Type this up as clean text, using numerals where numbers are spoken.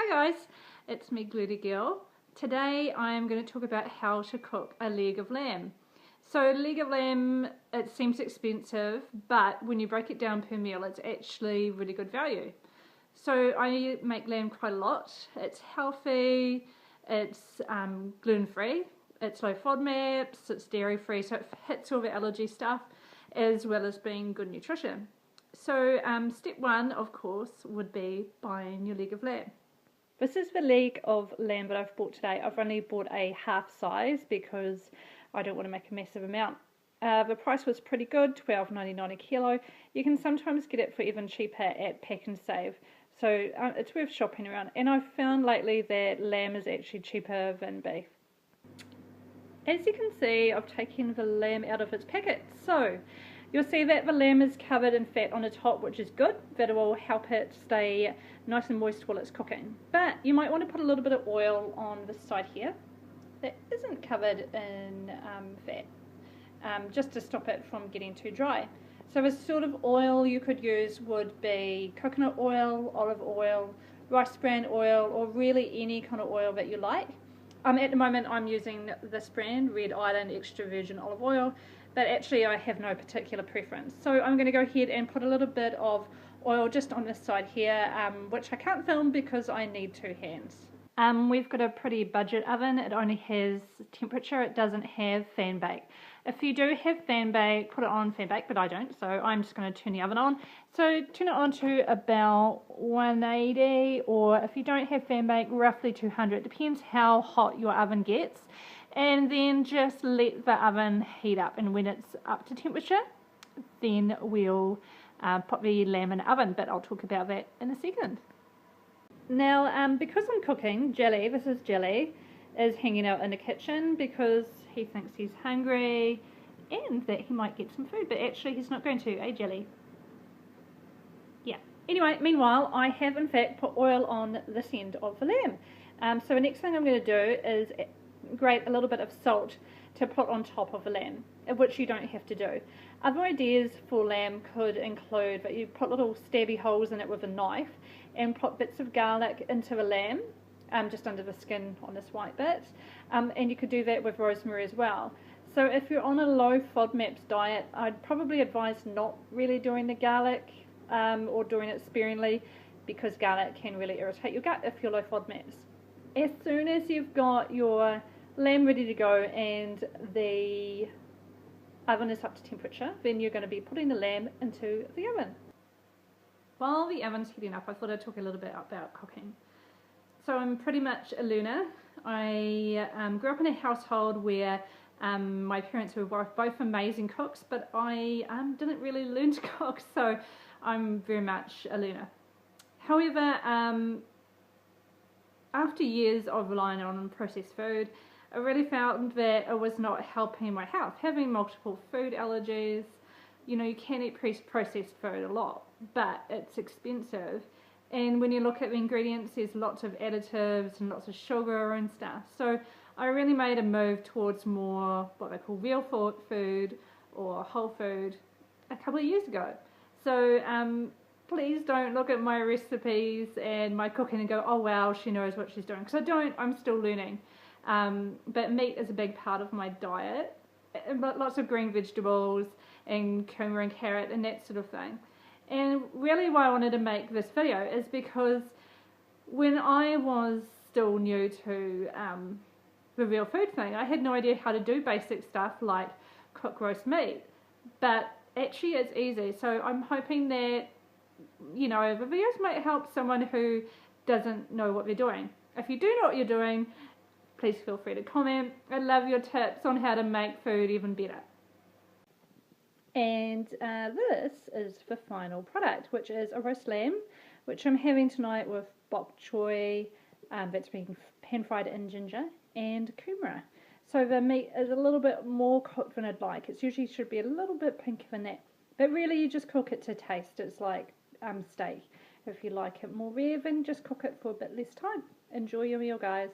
Hi guys, it's me Glutey girl. Today I am going to talk about how to cook a leg of lamb. So leg of lamb, it seems expensive, but when you break it down per meal it's actually really good value. So I make lamb quite a lot. It's healthy, it's gluten-free, it's low FODMAPs, it's dairy-free, so it hits all the allergy stuff as well as being good nutrition. So step one, of course, would be buying your leg of lamb. This is the leg of lamb that I've bought today. I've only bought a half size because I don't want to make a massive amount. The price was pretty good, $12.99 a kilo. You can sometimes get it for even cheaper at Pack and Save. So it's worth shopping around. And I've found lately that lamb is actually cheaper than beef. As you can see, I've taken the lamb out of its packet. So you'll see that the lamb is covered in fat on the top, which is good. That will help it stay nice and moist while it's cooking. But you might want to put a little bit of oil on this side here that isn't covered in fat, just to stop it from getting too dry. So the sort of oil you could use would be coconut oil, olive oil, rice bran oil, or really any kind of oil that you like. At the moment I'm using this brand, Red Island Extra Virgin Olive Oil, but actually I have no particular preference. So I'm going to go ahead and put a little bit of oil just on this side here, which I can't film because I need two hands. We've got a pretty budget oven. It only has temperature, it doesn't have fan bake. If you do have fan bake, put it on fan bake, but I don't, so I'm just going to turn the oven on. So turn it on to about 180, or if you don't have fan bake, roughly 200. Depends how hot your oven gets. And then just let the oven heat up, and when it's up to temperature, then we'll put the lamb in the oven, but I'll talk about that in a second. Now, because I'm cooking, Jelly, this is Jelly, is hanging out in the kitchen because he thinks he's hungry and that he might get some food, but actually he's not going to, eh Jelly? Yeah. Anyway, meanwhile, I have in fact put oil on this end of the lamb. So the next thing I'm going to do is grate a little bit of salt to put on top of the lamb, which you don't have to do. Other ideas for lamb could include that you put little stabby holes in it with a knife and put bits of garlic into the lamb, just under the skin on this white bit, and you could do that with rosemary as well. So if you're on a low FODMAPs diet, I'd probably advise not really doing the garlic or doing it sparingly, because garlic can really irritate your gut if you're low FODMAPs. As soon as you've got your lamb ready to go and the oven is up to temperature, then you're going to be putting the lamb into the oven. While the oven's heating up, I thought I'd talk a little bit about cooking. So I'm pretty much a learner. I grew up in a household where my parents were both amazing cooks, but I didn't really learn to cook, so I'm very much a learner. However, after years of relying on processed food, I really found that it was not helping my health. Having multiple food allergies, you know, you can eat processed food a lot, but it's expensive. And when you look at the ingredients, there's lots of additives and lots of sugar and stuff. So I really made a move towards more what they call real food or whole food a couple of years ago. So please don't look at my recipes and my cooking and go, oh wow, she knows what she's doing. Because I don't, I'm still learning. But meat is a big part of my diet. Lots of green vegetables and kurma and carrot and that sort of thing. And really why I wanted to make this video is because when I was still new to the real food thing, I had no idea how to do basic stuff like cook roast meat. But actually it's easy, so I'm hoping that, you know, the videos might help someone who doesn't know what they're doing. If you do know what you're doing, please feel free to comment. I love your tips on how to make food even better. And this is the final product, which is a roast lamb, which I'm having tonight with bok choy, that's being pan fried in ginger, and kumara. So the meat is a little bit more cooked than I'd like. It usually should be a little bit pinker than that. But really you just cook it to taste. It's like steak. If you like it more rare, then just cook it for a bit less time. Enjoy your meal, guys.